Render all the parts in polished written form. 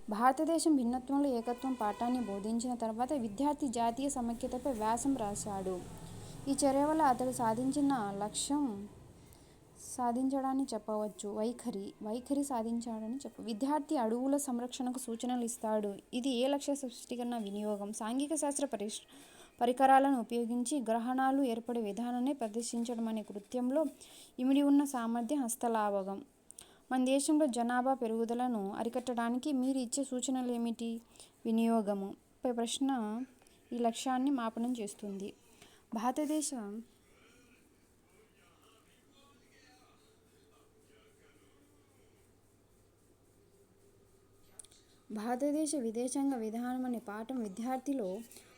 భారతదేశం భిన్నత్వంలో ఏకత్వం పాఠాన్ని బోధించిన తర్వాత విద్యార్థి జాతీయ సమైక్యతపై వ్యాసం రాశాడు. ఈ చర్య వల్ల అతడు సాధించిన లక్ష్యం సాధించాడని చెప్పవచ్చు. వైఖరి సాధించాడని విద్యార్థి అడవుల సంరక్షణకు సూచనలు ఇస్తాడు. ఇది ఏ లక్ష్య స్పష్టీకరణ వినియోగం. సాంఘిక శాస్త్ర పరికరాలను ఉపయోగించి గ్రహణాలు ఏర్పడే విధానాన్ని ప్రదర్శించడం అనే కృత్యంలో ఇమిడి ఉన్న సామర్థ్యం హస్తలాఘవం. మన దేశంలో జనాభా పెరుగుదలను అరికట్టడానికి మీరు ఇచ్చే సూచనలు ఏమిటి? వినియోగము పై ప్రశ్న ఈ లక్ష్యాన్ని మాపనం చేస్తుంది. భారతదేశ విదేశాంగ విధానం అనే పాఠం విద్యార్థిలో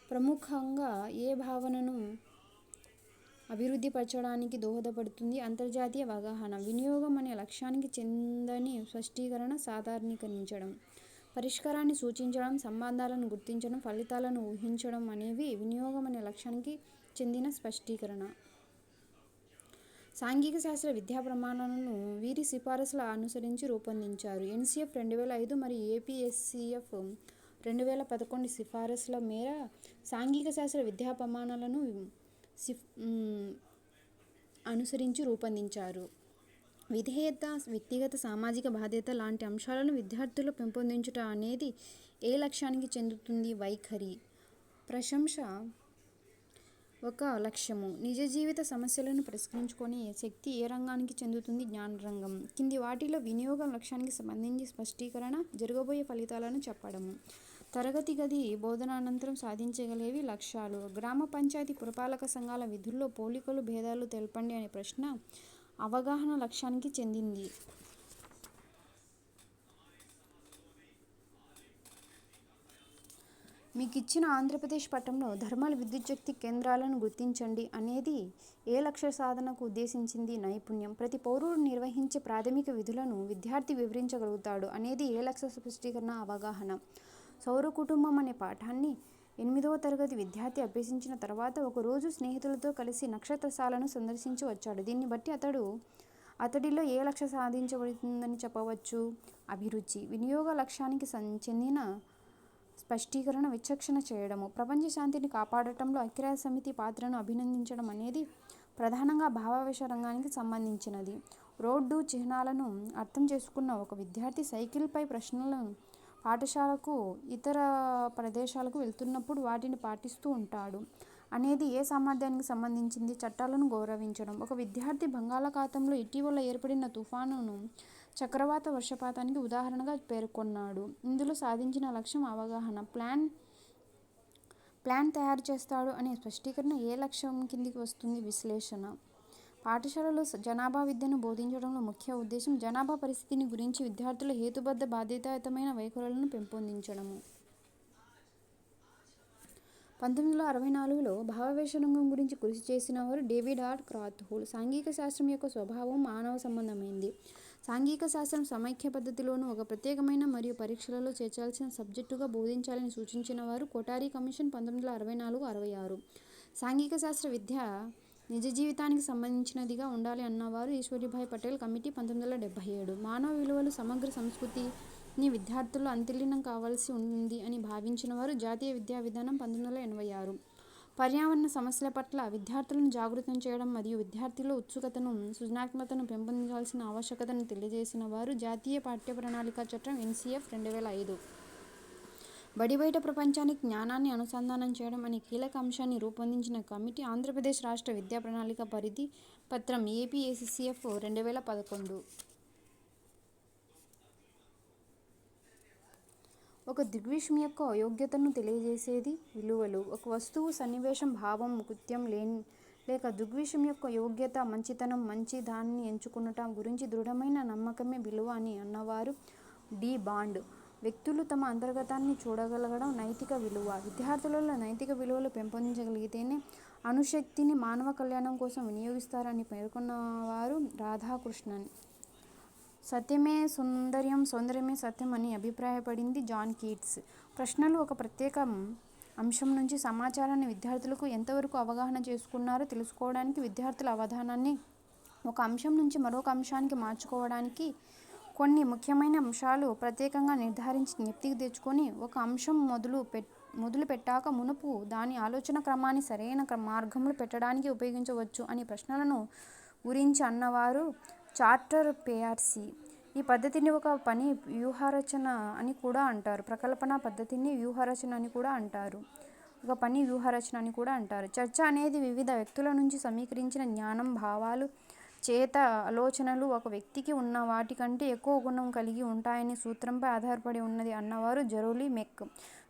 ప్రముఖంగా ఏ భావనను అభివృద్ధి పరచడానికి దోహదపడుతుంది? అంతర్జాతీయ అవగాహన. వినియోగం అనే లక్ష్యానికి చెందని స్పష్టీకరణ సాధారణీకరించడం, పరిష్కారాన్ని సూచించడం, సంబంధాలను గుర్తించడం, ఫలితాలను ఊహించడం అనేవి వినియోగం అనే లక్ష్యానికి చెందిన స్పష్టీకరణ. సాంఘిక శాస్త్ర విద్యా ప్రమాణాలను వీరి సిఫారసుల అనుసరించి రూపొందించారు. ఎన్సిఎఫ్ 2005 మరియు ఏపీఎస్సిఎఫ్ 2011 సిఫారసుల మేర సాంఘిక శాస్త్ర విద్యా ప్రమాణాలను అనుసరించి రూపొందించారు. విధేయత, వ్యక్తిగత సామాజిక బాధ్యత లాంటి అంశాలను విద్యార్థుల్లో పెంపొందించుట అనేది ఏ లక్ష్యానికి చెందుతుంది? వైఖరి. ప్రశంస ఒక లక్ష్యము. నిజ జీవిత సమస్యలను పరిష్కరించుకునే శక్తి ఏ రంగానికి చెందుతుంది? జ్ఞాన రంగం. కింది వాటిలో వినియోగం లక్ష్యానికి సంబంధించి స్పష్టీకరణ. జరగబోయే ఫలితాలను చెప్పడము. తరగతి గది బోధనానంతరం సాధించగలిగేవి లక్ష్యాలు. గ్రామ పంచాయతీ పురపాలక సంఘాల విధుల్లో పోలికలు, భేదాలు తెలపండి అనే ప్రశ్న అవగాహన లక్ష్యానికి చెందింది. మీకు ఇచ్చిన ఆంధ్రప్రదేశ్ పటంలో థర్మల్ విద్యుచ్ఛక్తి కేంద్రాలను గుర్తించండి అనేది ఏ లక్ష్య సాధనకు ఉద్దేశించింది? నైపుణ్యం. ప్రతి పౌరుడు నిర్వహించే ప్రాథమిక విధులను విద్యార్థి వివరించగలుగుతాడు అనేది ఏ లక్ష్య స్పష్టీకరణ? అవగాహన. సౌర కుటుంబం అనే పాఠాన్ని 8వ తరగతి విద్యార్థి అభ్యసించిన తర్వాత ఒకరోజు స్నేహితులతో కలిసి నక్షత్రశాలను సందర్శించి వచ్చాడు. దీన్ని బట్టి అతడిలో ఏ లక్ష్యం సాధించబడుతుందని చెప్పవచ్చు? అభిరుచి. వినియోగ లక్ష్యానికి చెందిన స్పష్టీకరణ. విచక్షణ చేయడము. ప్రపంచ శాంతిని కాపాడటంలో ఐక్యరాజ్య సమితి పాత్రను అభినందించడం అనేది ప్రధానంగా భావావేశ రంగానికి సంబంధించినది. రోడ్డు చిహ్నాలను అర్థం చేసుకున్న ఒక విద్యార్థి సైకిల్పై ప్రశ్నలను పాఠశాలకు ఇతర ప్రదేశాలకు వెళ్తున్నప్పుడు వాటిని పాటిస్తూ ఉంటాడు అనేది ఏ సామర్థ్యానికి సంబంధించింది? చట్టాలను గౌరవించడం. ఒక విద్యార్థి బంగాళాఖాతంలో ఇటీవల ఏర్పడిన తుఫానును చక్రవాత వర్షపాతానికి ఉదాహరణగా పేర్కొన్నాడు. ఇందులో సాధించిన లక్ష్యం అవగాహన. ప్లాన్ తయారు చేస్తాడు అనే స్పష్టీకరణ ఏ లక్ష్యం కిందికి వస్తుంది? విశ్లేషణ. పాఠశాలలో జనాభా విద్యను బోధించడంలో ముఖ్య ఉద్దేశం జనాభా పరిస్థితిని గురించి విద్యార్థుల హేతుబద్ధ బాధ్యతాయుతమైన వైఖరులను పెంపొందించడము. 1964లో భావావేశ రంగం గురించి కృషి చేసిన వారు డేవిడ్ ఆర్. క్రాత్హోల్. సాంఘిక శాస్త్రం యొక్క స్వభావం మానవ సంబంధమైంది. సాంఘిక శాస్త్రం సమైక్య పద్ధతిలోను ఒక ప్రత్యేకమైన మరియు పరీక్షలలో చేర్చాల్సిన సబ్జెక్టుగా బోధించాలని సూచించిన వారు కొఠారి కమిషన్ 1964-66. సాంఘిక శాస్త్ర విద్య నిజ జీవితానికి సంబంధించినదిగా ఉండాలి అన్నవారు ఈశ్వరీభాయ్ పటేల్ కమిటీ 1977. మానవ విలువలు, సమగ్ర సంస్కృతిని విద్యార్థుల్లో అంతర్లీనం కావాల్సి ఉంది అని భావించిన వారు జాతీయ విద్యా విధానం 1986. పర్యావరణ సమస్యల పట్ల విద్యార్థులను జాగృతం చేయడం మరియు విద్యార్థుల్లో ఉత్సుకతను, సృజనాత్మకతను పెంపొందించాల్సిన ఆవశ్యకతను తెలియజేసిన వారు జాతీయ పాఠ్య ప్రణాళిక చట్టం ఎన్సిఎఫ్ 2005. బడి బయట ప్రపంచానికి జ్ఞానాన్ని అనుసంధానం చేయడం అనే కీలక అంశాన్ని రూపొందించిన కమిటీ ఆంధ్రప్రదేశ్ రాష్ట్ర విద్యా ప్రణాళిక పరిధి పత్రం ఏపీఎస్సిఎఫ్ 2011. ఒక దృగ్విషయం యొక్క యోగ్యతను తెలియజేసేది విలువలు. ఒక వస్తువు, సన్నివేశం, భావం, కృత్యం లేక దృగ్విషయం యొక్క యోగ్యత, మంచితనం, మంచి దానిని ఎంచుకునుట గురించి దృఢమైన నమ్మకమే విలువ అని అన్నవారు డి. బాండ్. వ్యక్తులు తమ అంతర్గతాన్ని చూడగలగడం నైతిక విలువ. విద్యార్థులలో నైతిక విలువలు పెంపొందించగలిగితేనే అణుశక్తిని మానవ కళ్యాణం కోసం వినియోగిస్తారని పేర్కొన్నవారు రాధాకృష్ణన్. సత్యమే సౌందర్యం, సౌందర్యమే సత్యం అని అభిప్రాయపడింది జాన్ కీట్స్. ప్రశ్నలు ఒక ప్రత్యేక అంశం నుంచి సమాచారాన్ని విద్యార్థులకు ఎంతవరకు అవగాహన చేసుకున్నారో తెలుసుకోవడానికి, విద్యార్థుల అవధానాన్ని ఒక అంశం నుంచి మరొక అంశానికి మార్చుకోవడానికి కొన్ని ముఖ్యమైన అంశాలు ప్రత్యేకంగా నిర్ధారించి జ్ఞప్తికి తెచ్చుకొని ఒక అంశం మొదలు పెట్టాక మునుపు దాని ఆలోచన క్రమాన్ని సరైన మార్గంలో పెట్టడానికి ఉపయోగించవచ్చు అని ప్రశ్నలను గురించి అన్నవారు చార్టర్ పేయర్సీ. ఈ పద్ధతిని ఒక పని వ్యూహరచన అని కూడా అంటారు. ప్రకల్పన పద్ధతిని వ్యూహరచన అని కూడా అంటారు. ఒక పని వ్యూహరచన అని కూడా అంటారు. చర్చ అనేది వివిధ వ్యక్తుల నుంచి సమీకరించిన జ్ఞానం, భావాలు, చేత ఆలోచనలు ఒక వ్యక్తికి ఉన్న వాటి కంటే ఎక్కువ గుణం కలిగి ఉంటాయనే సూత్రంపై ఆధారపడి ఉన్నది అన్నవారు జెరోల్డ్ మెక్.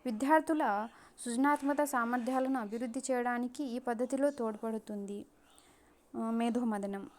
విద్యార్థుల సృజనాత్మక సామర్థ్యాలను అభివృద్ధి చేయడానికి ఈ పద్ధతిలో తోడ్పడుతుంది. మేధోమథనం.